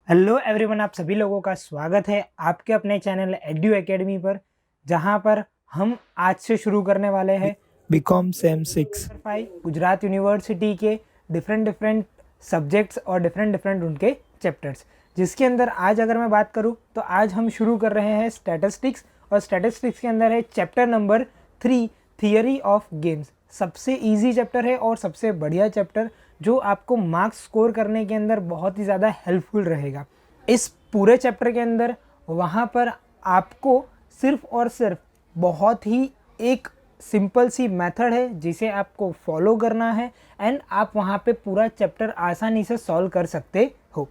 Hello everyone, आप सभी लोगों का स्वागत है आपके अपने चैनल एड्यू एकेडमी पर, जहां पर हम आज से शुरू करने वाले हैं बीकॉम सेम 6। 5 गुजरात यूनिवर्सिटी के डिफरेंट सब्जेक्ट्स और डिफरेंट उनके चैप्टर्स, जिसके अंदर आज अगर मैं बात करूं तो आज हम शुरू कर रहे हैं स्टैटिस्टिक्स। और स्टैटिस्टिक्स के अंदर है chapter number 3 theory of games. सबसे इजी चैप्टर है और सबसे बढ़िया चैप्टर, जो आपको मार्क्स स्कोर करने के अंदर बहुत ही ज़्यादा हेल्पफुल रहेगा। इस पूरे चैप्टर के अंदर वहाँ पर आपको सिर्फ और सिर्फ बहुत ही एक सिंपल सी मेथड है जिसे आपको फॉलो करना है एंड आप वहाँ पे पूरा चैप्टर आसानी से सॉल्व कर सकते हो।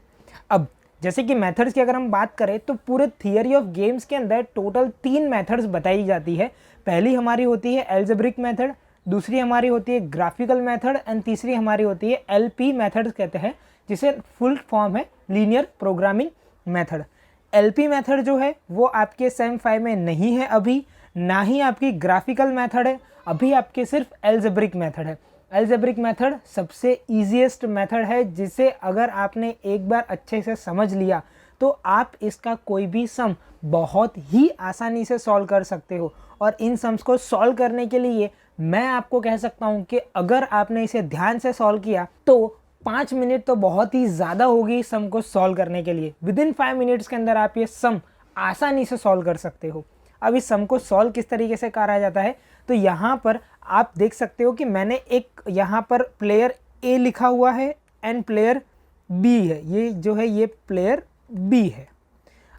अब जैसे कि मेथड्स की अगर हम बात करें तो पूरे थियरी ऑफ गेम्स के अंदर टोटल 3 मेथड्स बताई जाती है। पहली हमारी होती है एल्जेब्रिक मेथड, दूसरी हमारी होती है ग्राफिकल मेथड एंड तीसरी हमारी होती है एलपी मेथड कहते हैं, जिसे फुल फॉर्म है linear programming method. LP method जो है वो आपके सेम 5 में नहीं है अभी, ना ही आपकी ग्राफिकल मेथड है, अभी आपके सिर्फ एल्जेब्रिक मेथड है। एल्जेब्रिक मेथड सबसे ईजीएस्ट मेथड है, जिसे अगर आपने एक बार अच्छे से समझ लिया तो आप इसका कोई भी सम बहुत ही आसानी से सॉल्व कर सकते हो। और इन सम्स को सॉल्व करने के लिए मैं आपको कह सकता हूँ कि अगर आपने इसे ध्यान से सॉल्व किया तो 5 मिनट तो बहुत ही ज़्यादा होगी इस सम को सॉल्व करने के लिए। विदिन 5 मिनट्स के अंदर आप ये सम आसानी से सॉल्व कर सकते हो। अब इस सम को सॉल्व किस तरीके से करा जाता है, तो यहाँ पर आप देख सकते हो कि मैंने एक यहाँ पर प्लेयर ए लिखा हुआ है एंड प्लेयर बी है। ये जो है ये प्लेयर बी है।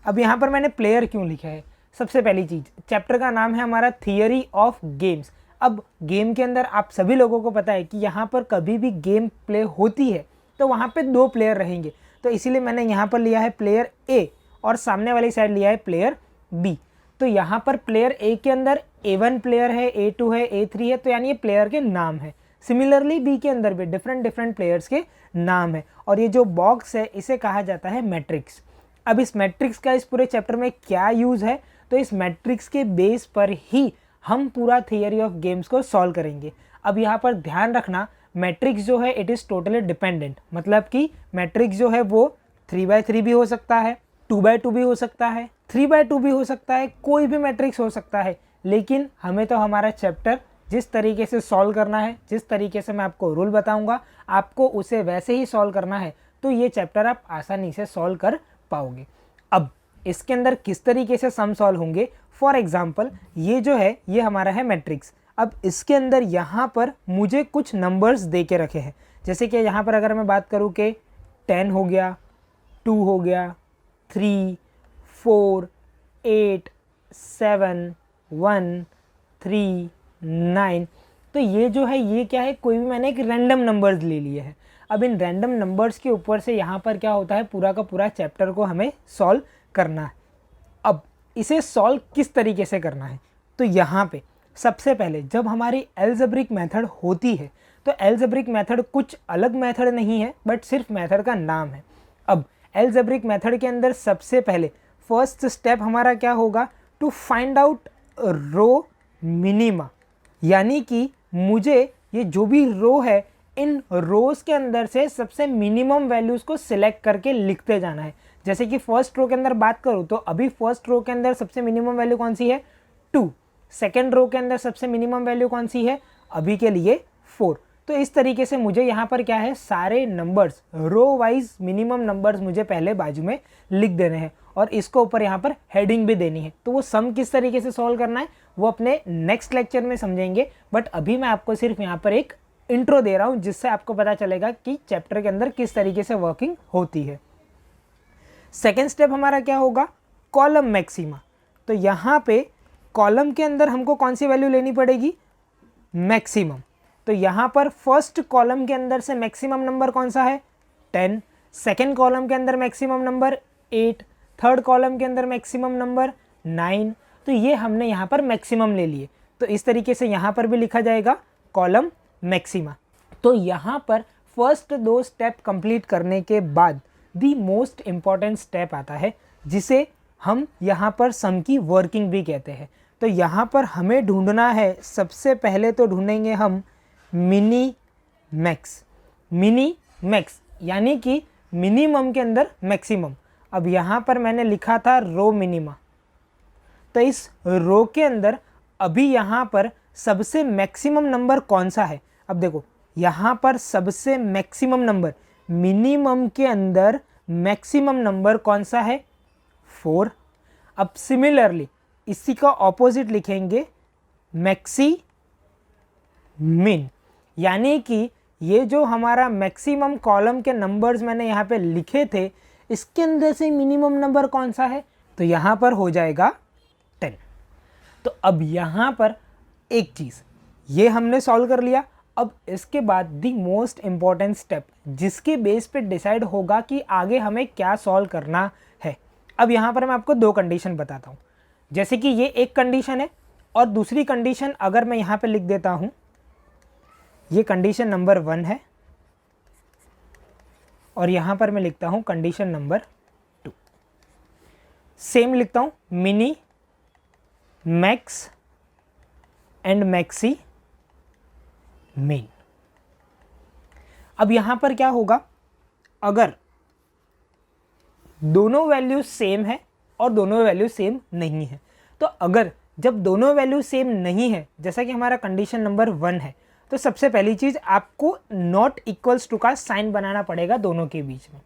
अब यहाँ पर मैंने प्लेयर क्यों लिखा है? सबसे पहली चीज़, चैप्टर का नाम है हमारा थियरी ऑफ गेम्स। अब गेम के अंदर आप सभी लोगों को पता है कि यहाँ पर कभी भी गेम प्ले होती है तो वहाँ पे 2 प्लेयर रहेंगे, तो इसीलिए मैंने यहाँ पर लिया है प्लेयर ए और सामने वाली साइड लिया है प्लेयर बी। तो यहाँ पर प्लेयर ए के अंदर A1 प्लेयर है, A2 है, A3 है, तो यानी ये प्लेयर के नाम है। सिमिलरली बी के अंदर भी डिफरेंट प्लेयर्स के नाम है और ये जो बॉक्स है इसे कहा जाता है मैट्रिक्स। अब इस मैट्रिक्स का इस पूरे चैप्टर में क्या यूज़ है, तो इस मैट्रिक्स के बेस पर ही हम पूरा थियरी ऑफ गेम्स को सॉल्व करेंगे। अब यहाँ पर ध्यान रखना, मैट्रिक्स जो है इट इज़ टोटली डिपेंडेंट, मतलब कि मैट्रिक्स जो है वो 3x3 भी हो सकता है, 2x2 भी हो सकता है, 3x2 भी हो सकता है, कोई भी मैट्रिक्स हो सकता है। लेकिन हमें तो हमारा चैप्टर जिस तरीके से सॉल्व करना है, जिस तरीके से मैं आपको रूल बताऊंगा, आपको उसे वैसे ही सॉल्व करना है, तो ये चैप्टर आप आसानी से सॉल्व कर पाओगे। अब इसके अंदर किस तरीके से सम सॉल्व होंगे, फॉर एग्जाम्पल ये जो है ये हमारा है मैट्रिक्स। अब इसके अंदर यहाँ पर मुझे कुछ नंबर्स दे के रखे हैं, जैसे कि यहाँ पर अगर मैं बात करूँ कि 10 हो गया, 2 हो गया, 3, 4, 8, 7, 1, 3, 9, तो ये जो है ये क्या है, कोई भी मैंने एक रैंडम नंबर्स ले लिए हैं। अब इन रैंडम नंबर्स के ऊपर से यहाँ पर क्या होता है, पूरा का पूरा चैप्टर को हमें सॉल्व करना है। अब इसे सॉल्व किस तरीके से करना है, तो यहाँ पे सबसे पहले जब हमारी एल्जेब्रिक मेथड होती है तो एल्जेब्रिक मेथड कुछ अलग मेथड नहीं है, बट सिर्फ मेथड का नाम है। अब एल्जेब्रिक मेथड के अंदर सबसे पहले फर्स्ट स्टेप हमारा क्या होगा, to find out row minima, यानी कि मुझे ये जो भी रो है इन रोज के अंदर से सबसे मिनिमम वैल्यूज़ को सिलेक्ट करके लिखते जाना है। जैसे कि फर्स्ट रो के अंदर बात करूँ तो अभी फर्स्ट रो के अंदर सबसे मिनिमम वैल्यू कौन सी है, 2। सेकेंड रो के अंदर सबसे मिनिमम वैल्यू कौन सी है, अभी के लिए 4। तो इस तरीके से मुझे यहाँ पर क्या है, सारे numbers row wise minimum numbers मुझे पहले बाजू में लिख देने हैं और इसको ऊपर यहाँ पर हेडिंग भी देनी है। तो वो सम किस तरीके से सॉल्व करना है वो अपने नेक्स्ट लेक्चर में समझेंगे, बट अभी मैं आपको सिर्फ यहाँ पर एक इंट्रो दे रहा हूँ जिससे आपको पता चलेगा कि चैप्टर के अंदर किस तरीके से वर्किंग होती है। सेकेंड स्टेप हमारा क्या होगा, कॉलम मैक्सिमा। तो यहाँ पे कॉलम के अंदर हमको कौन सी वैल्यू लेनी पड़ेगी, मैक्सिमम। तो यहाँ पर फर्स्ट कॉलम के अंदर से मैक्सिमम नंबर कौन सा है, 10। सेकेंड कॉलम के अंदर मैक्सिमम नंबर 8, थर्ड कॉलम के अंदर मैक्सिमम नंबर 9। तो ये हमने यहाँ पर मैक्सिमम ले लिए, तो इस तरीके से यहाँ पर भी लिखा जाएगा कॉलम मैक्सिमा। तो यहाँ पर फर्स्ट 2 स्टेप कंप्लीट करने के बाद दी मोस्ट इम्पॉर्टेंट स्टेप आता है, जिसे हम यहाँ पर सम की वर्किंग भी कहते हैं। तो यहाँ पर हमें ढूंढना है, सबसे पहले तो ढूंढेंगे हम मिनी मैक्स। मिनी मैक्स यानी कि मिनिमम के अंदर मैक्सिमम। अब यहाँ पर मैंने लिखा था रो मिनिमा, तो इस रो के अंदर अभी यहाँ पर सबसे मैक्सिमम नंबर कौन सा है। अब देखो यहाँ पर सबसे मैक्सिमम नंबर, मिनिमम के अंदर मैक्सिमम नंबर कौन सा है, 4। अब सिमिलरली इसी का ऑपोजिट लिखेंगे मैक्सी मिन, यानी कि ये जो हमारा मैक्सिमम कॉलम के नंबर्स मैंने यहाँ पे लिखे थे, इसके अंदर से मिनिमम नंबर कौन सा है, तो यहाँ पर हो जाएगा 10। तो अब यहाँ पर एक चीज़ ये हमने सॉल्व कर लिया। अब इसके बाद दी मोस्ट इम्पॉर्टेंट स्टेप जिसके बेस पे डिसाइड होगा कि आगे हमें क्या सॉल्व करना है। अब यहाँ पर मैं आपको 2 कंडीशन बताता हूँ, जैसे कि ये एक कंडीशन है और दूसरी कंडीशन अगर मैं यहाँ पे लिख देता हूँ, ये कंडीशन नंबर 1 है और यहाँ पर मैं लिखता हूँ कंडीशन नंबर 2। सेम लिखता हूँ, mini, max and maxi main. अब यहाँ पर क्या होगा, अगर दोनों वैल्यू सेम है और दोनों वैल्यू सेम नहीं है, तो अगर जब दोनों वैल्यू सेम नहीं है, जैसा कि हमारा कंडीशन नंबर 1 है, तो सबसे पहली चीज़ आपको नॉट इक्वल्स टू का साइन बनाना पड़ेगा दोनों के बीच में।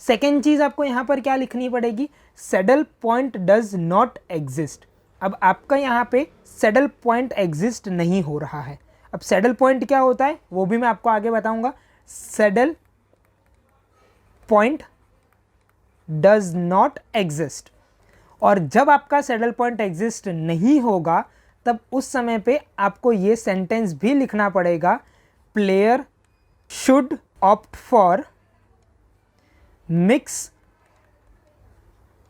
सेकेंड चीज़ आपको यहाँ पर क्या लिखनी पड़ेगी, saddle point does not exist. अब आपका यहाँ पे सैडल पॉइंट एग्जिस्ट नहीं हो रहा है। अब सैडल पॉइंट क्या होता है वो भी मैं आपको आगे बताऊंगा। Saddle point does not exist, और जब आपका सैडल पॉइंट एग्जिस्ट नहीं होगा तब उस समय पे आपको ये सेंटेंस भी लिखना पड़ेगा, player should opt for mix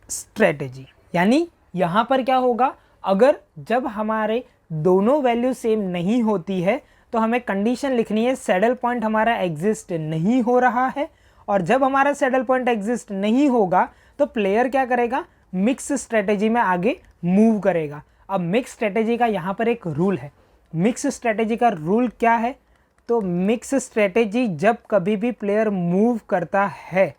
strategy. यानी यहाँ पर क्या होगा, अगर जब हमारे दोनों वैल्यू सेम नहीं होती है तो हमें कंडीशन लिखनी है सैडल पॉइंट हमारा एग्जिस्ट नहीं हो रहा है, और जब हमारा सैडल पॉइंट एग्जिस्ट नहीं होगा तो प्लेयर क्या करेगा, मिक्स स्ट्रेटेजी में आगे मूव करेगा। अब मिक्स स्ट्रेटेजी का यहाँ पर एक रूल है। मिक्स स्ट्रेटेजी का रूल क्या है, तो मिक्स स्ट्रेटेजी जब कभी भी प्लेयर मूव करता है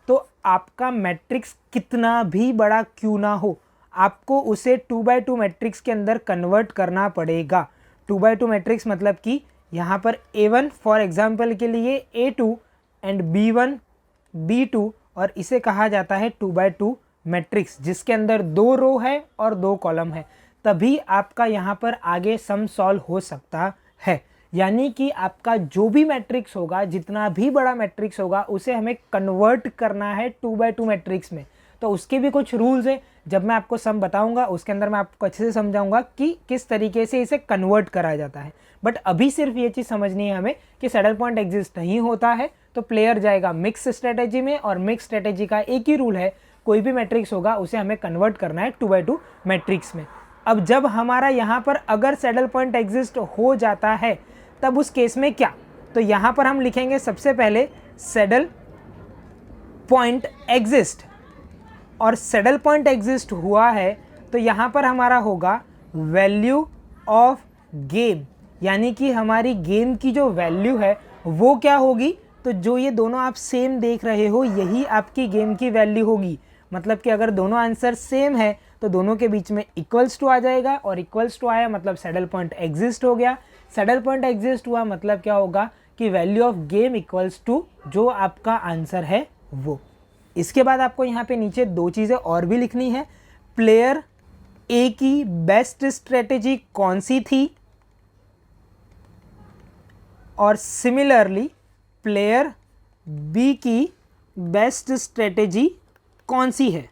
तो आपका मैट्रिक्स कितना भी बड़ा क्यों ना हो, आपको उसे 2x2 मैट्रिक्स के अंदर कन्वर्ट करना पड़ेगा। 2x2 मैट्रिक्स मतलब कि यहाँ पर A1 फॉर एग्जांपल के लिए A2 एंड B1 B2, और इसे कहा जाता है 2x2 मैट्रिक्स जिसके अंदर 2 रो है और 2 कॉलम है, तभी आपका यहाँ पर आगे सम सॉल्व हो सकता है। यानी कि आपका जो भी मैट्रिक्स होगा, जितना भी बड़ा मैट्रिक्स होगा, उसे हमें कन्वर्ट करना है 2x2 मैट्रिक्स में। तो उसके भी कुछ रूल्स है, जब मैं आपको सम बताऊंगा उसके अंदर मैं आपको अच्छे से समझाऊंगा कि किस तरीके से इसे कन्वर्ट करा जाता है। बट अभी सिर्फ ये चीज़ समझनी है हमें कि सैडल पॉइंट एग्जिस्ट नहीं होता है तो प्लेयर जाएगा मिक्स स्ट्रेटेजी में, और मिक्स स्ट्रेटेजी का एक ही रूल है, कोई भी मैट्रिक्स होगा उसे हमें कन्वर्ट करना है 2x2 मैट्रिक्स में। अब जब हमारा यहाँ पर अगर सैडल पॉइंट एग्जिस्ट हो जाता है तब उस केस में क्या, तो यहाँ पर हम लिखेंगे सबसे पहले सैडल पॉइंट एग्जिस्ट, और सैडल पॉइंट एग्जिस्ट हुआ है तो यहाँ पर हमारा होगा वैल्यू ऑफ गेम, यानी कि हमारी गेम की जो वैल्यू है वो क्या होगी, तो जो ये दोनों आप सेम देख रहे हो यही आपकी गेम की वैल्यू होगी। मतलब कि अगर दोनों आंसर सेम है तो दोनों के बीच में इक्वल्स टू आ जाएगा, और इक्वल्स टू आया मतलब सैडल पॉइंट एग्जिस्ट हो गया। सैडल पॉइंट एग्जिस्ट हुआ मतलब क्या होगा कि value of game equals to जो आपका आंसर है वो। इसके बाद आपको यहाँ पे नीचे 2 चीज़ें और भी लिखनी है। प्लेयर ए की बेस्ट स्ट्रेटेजी कौन सी थी, और सिमिलरली प्लेयर बी की बेस्ट स्ट्रेटेजी कौन सी है।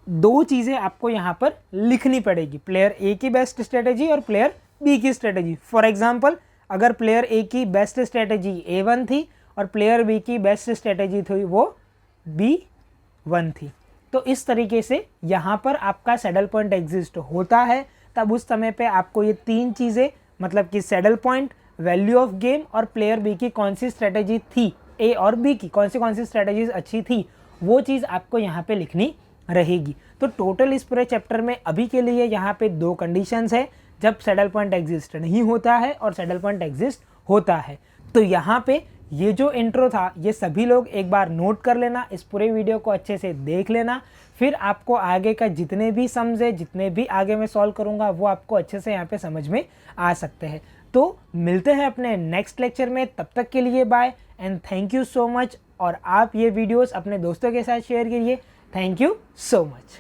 2 चीज़ें आपको यहाँ पर लिखनी पड़ेगी, प्लेयर ए की बेस्ट स्ट्रेटेजी और प्लेयर बी की स्ट्रेटेजी। फॉर एग्जांपल अगर प्लेयर ए की बेस्ट स्ट्रेटेजी A1 थी और प्लेयर बी की बेस्ट स्ट्रेटेजी थी वो B1 थी, तो इस तरीके से यहाँ पर आपका सैडल पॉइंट एग्जिस्ट होता है। तब उस समय पे आपको ये 3 चीज़ें, मतलब कि saddle point, value of game और प्लेयर बी की कौन सी स्ट्रेटेजी थी, ए और बी की कौन सी स्ट्रेटेजीज अच्छी थी, वो चीज़ आपको यहाँ पे लिखनी रहेगी। तो टोटल इस पूरे चैप्टर में अभी के लिए यहाँ पे 2 कंडीशंस है, जब सैडल पॉइंट एग्जिस्ट नहीं होता है और सैडल पॉइंट एग्जिस्ट होता है। तो यहाँ पे ये जो इंट्रो था ये सभी लोग एक बार नोट कर लेना, इस पूरे वीडियो को अच्छे से देख लेना, फिर आपको आगे का जितने भी सम्स है, जितने भी आगे मैं सॉल्व करूँगा वो आपको अच्छे से यहाँ पे समझ में आ सकते हैं। तो मिलते हैं अपने नेक्स्ट लेक्चर में, तब तक के लिए bye and thank you so much. और आप ये वीडियोस अपने दोस्तों के साथ शेयर कीजिए। Thank you so much.